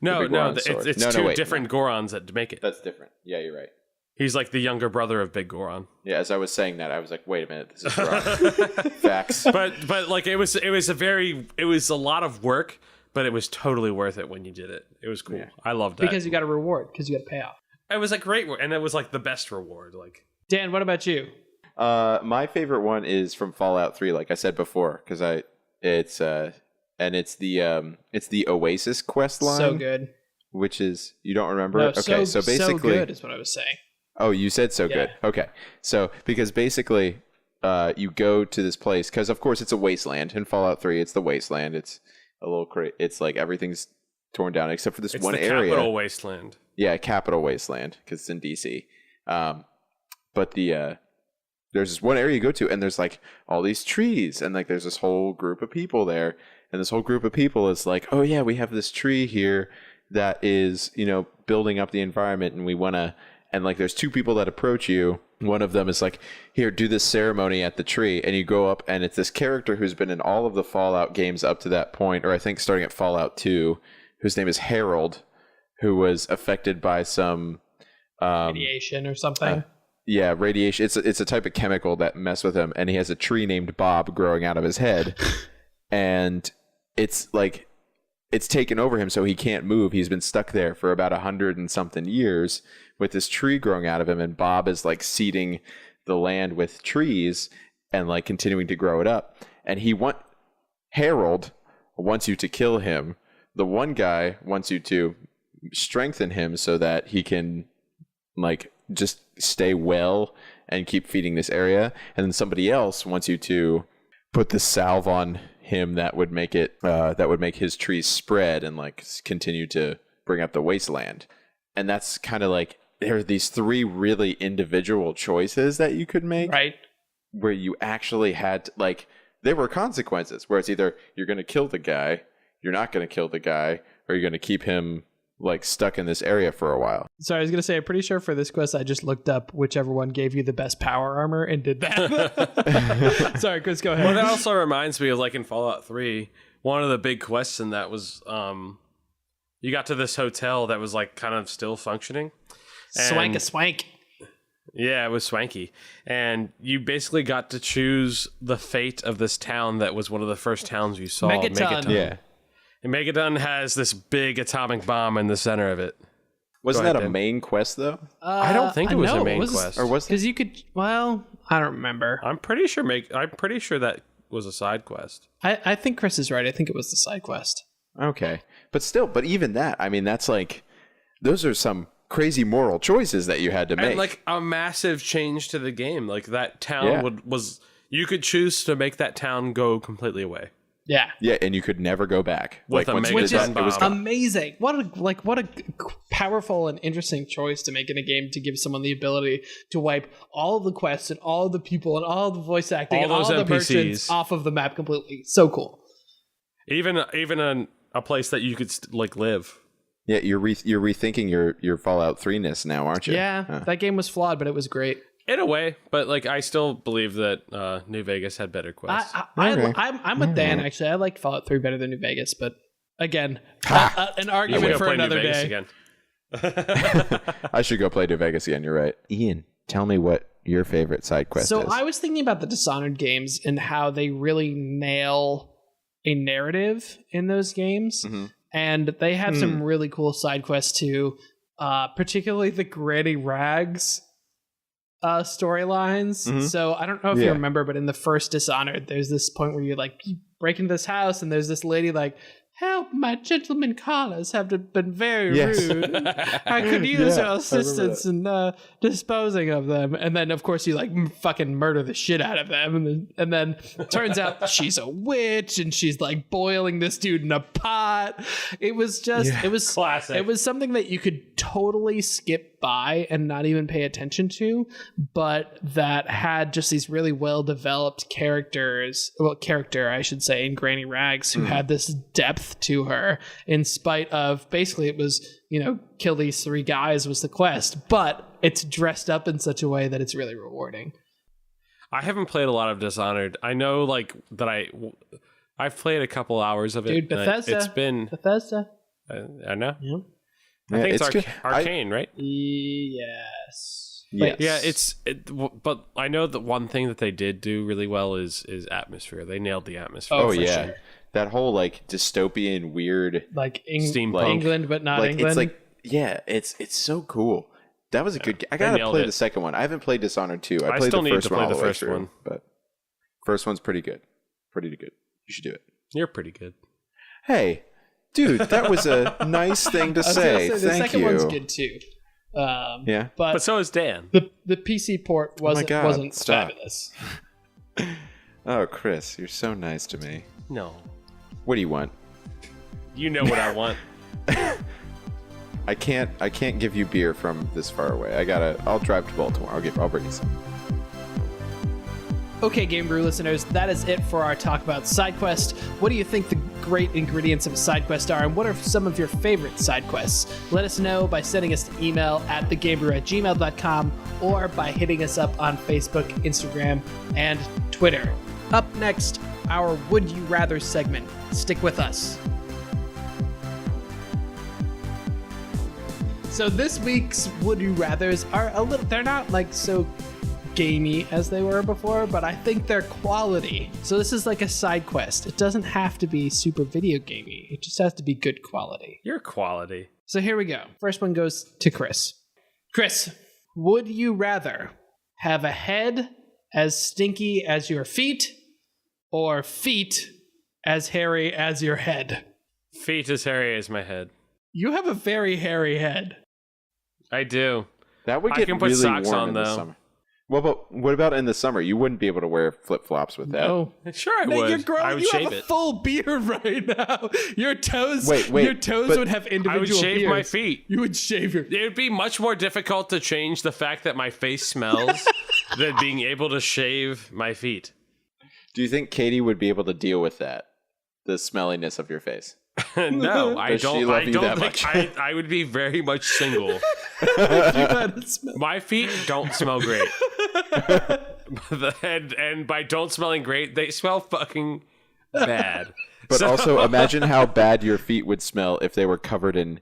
It's two different Gorons that make it. That's different. Yeah, you're right. He's like the younger brother of Big Goron. Yeah, as I was saying that, I was like, wait a minute, this is wrong. Facts. But like it was a lot of work, but it was totally worth it when you did it. It was cool. Yeah. I loved that. Because you got a reward, because you got a payoff. It was a great and it was like the best reward. Like Dan, what about you? My favorite one is from Fallout 3, like I said before, because it's the Oasis quest line. So good. Which is you don't remember? No, Okay, so basically, so good is what I was saying. Oh, you said so good. Okay, so because basically, you go to this place because of course it's a wasteland in Fallout 3. It's the wasteland. It's a little it's like everything's torn down except for this one area. Capital Wasteland. Yeah, Capital Wasteland because it's in DC. But there's this one area you go to, and there's like all these trees, and like there's this whole group of people there, and this whole group of people is like, oh yeah, we have this tree here that is building up the environment, and we want to and like there's two people that approach you. One of them is like, here, do this ceremony at the tree, and you go up, and it's this character who's been in all of the Fallout games up to that point, or I think starting at Fallout 2, whose name is Harold, who was affected by some radiation or something. Radiation. It's a type of chemical that mess with him, and he has a tree named Bob growing out of his head, and it's like it's taken over him, so he can't move. He's been stuck there for about 100 and something years with this tree growing out of him, and Bob is like seeding the land with trees and like continuing to grow it up. And Harold wants you to kill him. The one guy wants you to strengthen him so that he can like just stay well and keep feeding this area. And then somebody else wants you to put the salve on him that would make his trees spread and like continue to bring up the wasteland. And that's kind of like, there are these three really individual choices that you could make, right? Where you actually had like, there were consequences where it's either you're going to kill the guy, you're not going to kill the guy, or you're going to keep him like stuck in this area for a while. Sorry, I was going to say, I'm pretty sure for this quest, I just looked up whichever one gave you the best power armor and did that. Sorry, Chris, go ahead. Well, that also reminds me of like in Fallout 3, one of the big quests in that was you got to this hotel that was like kind of still functioning. Swank a swank. Yeah, it was swanky. And you basically got to choose the fate of this town that was one of the first towns you saw. Megaton. Yeah. And Megaton has this big atomic bomb in the center of it. Wasn't that a main quest though? I don't think it was a main quest. Or was it? Because you could, well, I don't remember. I'm pretty sure that was a side quest. I think Chris is right. I think it was the side quest. Okay. But even that, I mean, that's like, those are some crazy moral choices that you had to make. And like a massive change to the game. Like that town you could choose to make that town go completely away. Yeah. Yeah, and you could never go back. With like, a once Which you is did that, it was amazing. What a powerful and interesting choice to make in a game, to give someone the ability to wipe all of the quests and all of the people and all of the voice acting All and all those the NPCs merchants off of the map completely. So cool. Even a place that you could like live. Yeah, you're rethinking your Fallout 3-ness now, aren't you? Yeah, that game was flawed, but it was great. In a way, but like I still believe that New Vegas had better quests. I'm with Dan, actually. I like Fallout 3 better than New Vegas, but again, an argument for another day. Again. I should go play New Vegas again. You're right. Ian, tell me what your favorite side quest is. So I was thinking about the Dishonored games and how they really nail a narrative in those games. Mm-hmm. And they had some really cool side quests too, particularly the Granny Rags storylines. Mm-hmm. So I don't know if you remember, but in the first Dishonored, there's this point where you break into this house and there's this lady like, "Help, my gentlemen callers have been very rude. I could use your assistance in disposing of them." And then, of course, you fucking murder the shit out of them. And then it turns out she's a witch and she's like boiling this dude in a pot. It was just, it was classic. It was something that you could totally skip by and not even pay attention to, but that had just these really well-developed character, I should say, in Granny Rags, who had this depth to her, in spite of basically it was, kill these three guys was the quest, but it's dressed up in such a way that it's really rewarding. I haven't played a lot of Dishonored. I know that I've played a couple hours of it. Dude, Bethesda. It's been Bethesda. I know. Yeah. I think it's Arcane, right? Yes. Yes. Yeah, but I know that one thing that they did do really well is atmosphere. They nailed the atmosphere. Oh yeah. Sure. That whole dystopian weird steampunk England, but not England. It's it's so cool. That was a good game. I gotta play the second one. I haven't played Dishonored 2. I played still the need first to one play all the way first through, one. But first one's pretty good. Pretty good. You should do it. You're pretty good. Hey, dude, that was a nice thing to say. The second one's good too. Yeah, but so is Dan. The PC port wasn't fabulous. Oh, Chris, you're so nice to me. No. What do you want? You know what I want. I can't give you beer from this far away. I'll drive to Baltimore. I'll bring you some. Okay, Game Brew listeners, that is it for our talk about side quests. What do you think the great ingredients of a side quest are, and what are some of your favorite side quests? Let us know by sending us an email at thegamebrew@gmail.com or by hitting us up on Facebook, Instagram, and Twitter. Up next, our Would You Rather segment. Stick with us. So this week's Would You Rathers are they're not like so gamey as they were before, but I think they're quality. So this is like a side quest. It doesn't have to be super video gamey. It just has to be good quality. Your quality. So here we go. First one goes to Chris. Chris, would you rather have a head as stinky as your feet or feet as hairy as your head? Feet as hairy as my head. You have a very hairy head. I do. That would I get can put really socks warm on, in the though. summer. Well, but what about in the summer? You wouldn't be able to wear flip-flops with that. No. Sure I Man, would. you're grown. I would You shave have a it. full beard right now. Your toes. Wait, Your toes but would have individual I would shave beards. my feet. You would shave your. It would be much more difficult to change the fact that my face smells than being able to shave my feet. Do you think Katie would be able to deal with that? The smelliness of your face? No, I Does she don't. love I you don't that think I would be very much single. My feet don't smell great. and by don't smelling great, they smell fucking bad. But also imagine how bad your feet would smell if they were covered in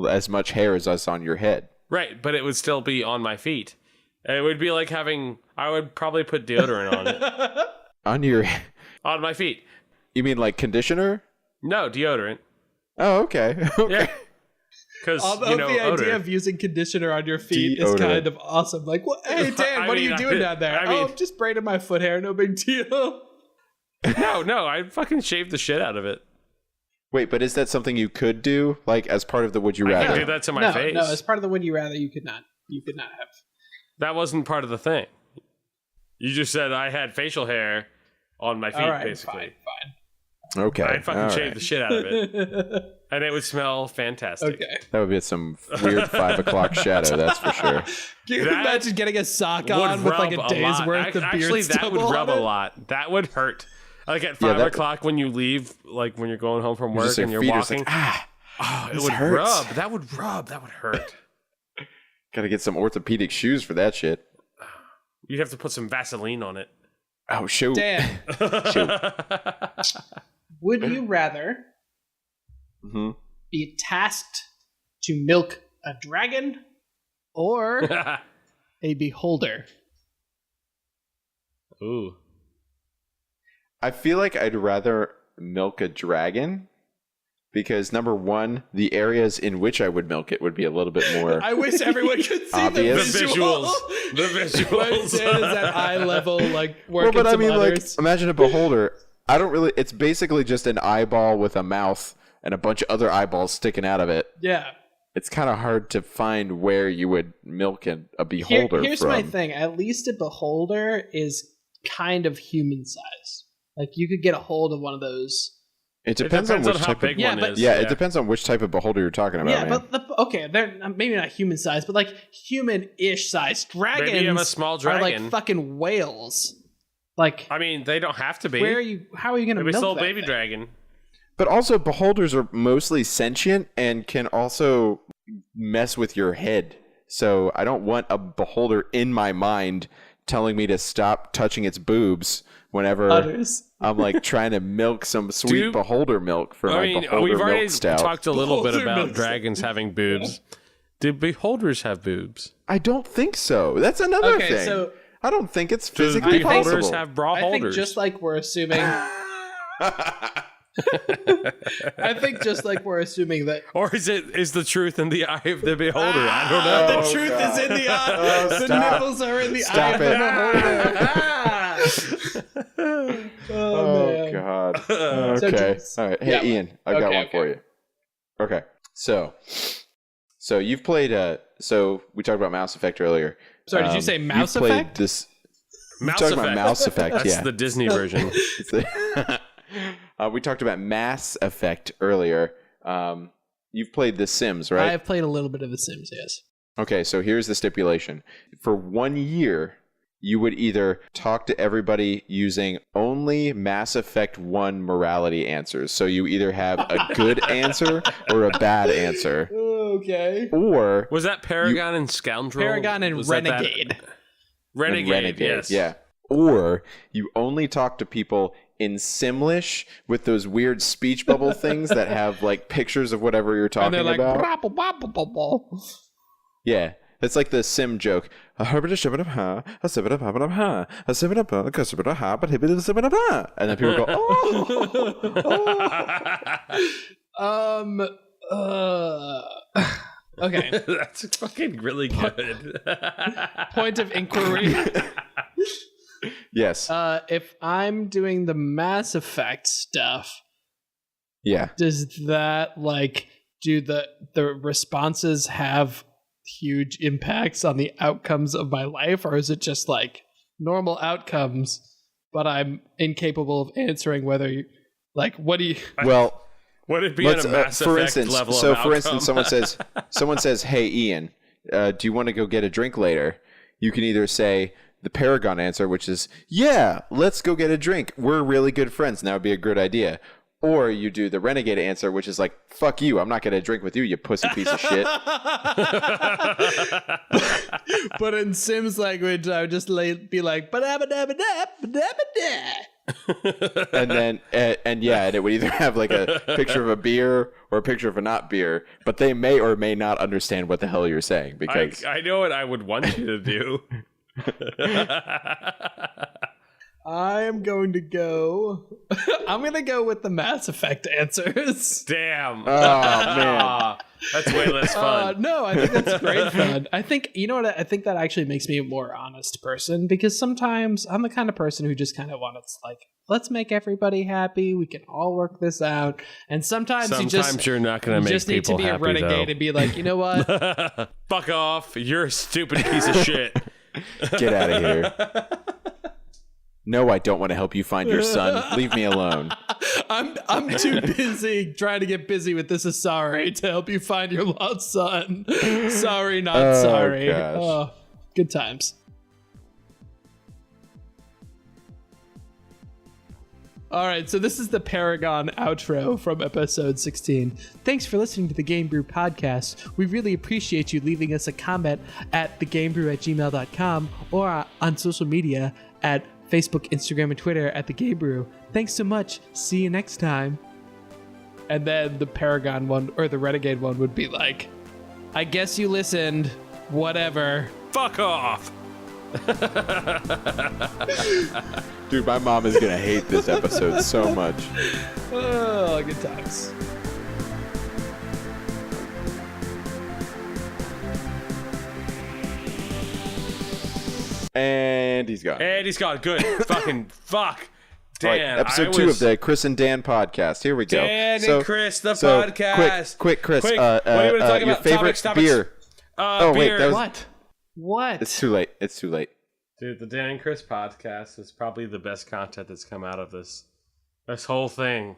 as much hair as us on your head. Right, but it would still be on my feet. It would be like having. I would probably put deodorant on it. On your... On my feet. You mean like conditioner? No, deodorant. Oh, okay. Yeah. Because, Although the odor. idea of using conditioner on your feet is Deodorant. kind of awesome. Like, well, hey Dan, what are you doing down there? I'm just braiding my foot hair. No big deal. No, I'd fucking shave the shit out of it. Wait, but is that something you could do, like as part of the Would You I Rather? can do that to my face. No, as part of the Would You Rather, you could not. You could not have. That wasn't part of the thing. You just said I had facial hair on my feet, All right, basically. Okay. I'd fucking all shave right. the shit out of it. And it would smell fantastic. Okay. That would be some weird 5 o'clock shadow, that's for sure. Can you That imagine getting a sock Would on with like a rub day's lot. worth of beard Actually, that would stubble rub on a it? lot. That would hurt. Like at Yeah, 5 o'clock when you leave, like when you're going home from work Just your and you're feet are just walking. like, it this would hurts. rub. That would rub. That would hurt. Gotta get some orthopedic shoes for that shit. You'd have to put some Vaseline on it. Oh, shoot. Dan, Shoot. would you rather Mhm. be tasked to milk a dragon or a beholder? Ooh. I feel like I'd rather milk a dragon because, number one, the areas in which I would milk it would be a little bit more... I wish everyone could see Obvious. the The visual. visuals. The When visuals. Dan is at eye level, like Well, working but I some mean, like, others. imagine a beholder. I don't really... It's basically just an eyeball with a mouth and a bunch of other eyeballs sticking out of it. Yeah. It's kind of hard to find where you would milk a beholder Here's from. my thing. At least a beholder is kind of human size. Like you could get a hold of one of those. It depends on which how type big of... Yeah, one but- is. Yeah, it depends on which type of beholder you're talking about, Yeah, man. but okay, they're maybe not human size, but like human-ish size. Dragons Maybe you have a small are dragon. like fucking whales. Like, I mean, they don't have to be. where are you? How are you going to Maybe milk still a that baby thing? dragon. But also, beholders are mostly sentient and can also mess with your head. So I don't want a beholder in my mind telling me to stop touching its boobs whenever Others. I'm like trying to milk some sweet Dude, beholder milk for I my mean, beholder we've already milk stout. talked a little bit Beholder about milk dragons having boobs. Do beholders have boobs? I don't think so. That's another Okay, thing. so I don't think it's Do physically beholders possible. have bra I think holders? just like we're assuming. I think just like we're assuming that Or is the truth in the eye of the beholder? I don't know. the Oh, truth God. is in the eye. Oh, the stop. nipples are in the Stop eye it. of the beholder. Oh, man. God. So Okay. just- All right. Hey, yeah. Ian, I got Okay, one for you. Okay. So you've played so we talked about Mass Effect earlier. Sorry, did you say You've Mouse played Effect? This Mouse talking Effect. about Mouse Effect, That's yeah. the Disney version. It's the- we talked about Mass Effect earlier. You've played The Sims, right? I've played a little bit of The Sims, yes. Okay, so here's the stipulation. For 1 year, you would either talk to everybody using only Mass Effect 1 morality answers. So you either have a good answer or a bad answer. Okay. Or was that Paragon and Scoundrel? Paragon and Renegade. Renegade, yes. Yeah. Or you only talk to people in Simlish with those weird speech bubble things that have like pictures of whatever you're talking and they're like, about. Yeah. It's like the Sim joke. And then people go, okay. That's fucking really good. Point of inquiry. Yes. If I'm doing the Mass Effect stuff, Yeah. does that like do the responses have huge impacts on the outcomes of my life, or is it just like normal outcomes, but I'm incapable of answering whether you like what do you Well, would it be at a Mass for Effect instance, level so of for outcome? instance, someone says, "Hey Ian, do you want to go get a drink later?" You can either say the Paragon answer, which is, "Yeah, let's go get a drink. We're really good friends, and that would be a good idea." Or you do the Renegade answer, which is like, "Fuck you, I'm not going to drink with you, you pussy piece of shit." But in Sims language, I would just be like, "Ba-da-ba-da-ba-da, And then, and it would either have like a picture of a beer or a picture of a not beer, but they may or may not understand what the hell you're saying because I know what I would want you to do. I am going to go. I'm going to go with the Mass Effect answers. Damn. oh man, That's way less fun. No, I think that's great fun. I think, you know what, I think that actually makes me a more honest person, because sometimes I'm the kind of person who just kind of wants like, let's make everybody happy. We can all work this out. And sometimes you're not going to make just need to people be happy, a renegade though. and be like, you know what? Fuck off. You're a stupid piece of shit. get out of here. No, I don't want to help you find your son. Leave me alone. I'm too busy trying to get busy with this Asari to help you find your lost son. Sorry, not sorry. Gosh. Oh, good times. All right, so this is the Paragon outro from episode 16. Thanks for listening to the Game Brew podcast. We really appreciate you leaving us a comment at thegamebrew@gmail.com or on social media at Facebook, Instagram, and Twitter at The Game Brew. Thanks so much. See you next time. And then the Paragon one, or the Renegade one, would be like, I guess you listened. Whatever. Fuck off. Dude, my mom is going to hate this episode so much. Oh, good times. And he's gone. And he's gone. Good. Fucking fuck. All right, Dan. episode 2 of the Chris and Dan podcast. Here we go. Dan and Chris, the podcast. Quick, Chris. Quick, what do you want to talk your about? favorite Topics? beer. Oh, wait, beer. that was... What? It's too late. It's too late. Dude, the Dan and Chris podcast is probably the best content that's come out of this whole thing.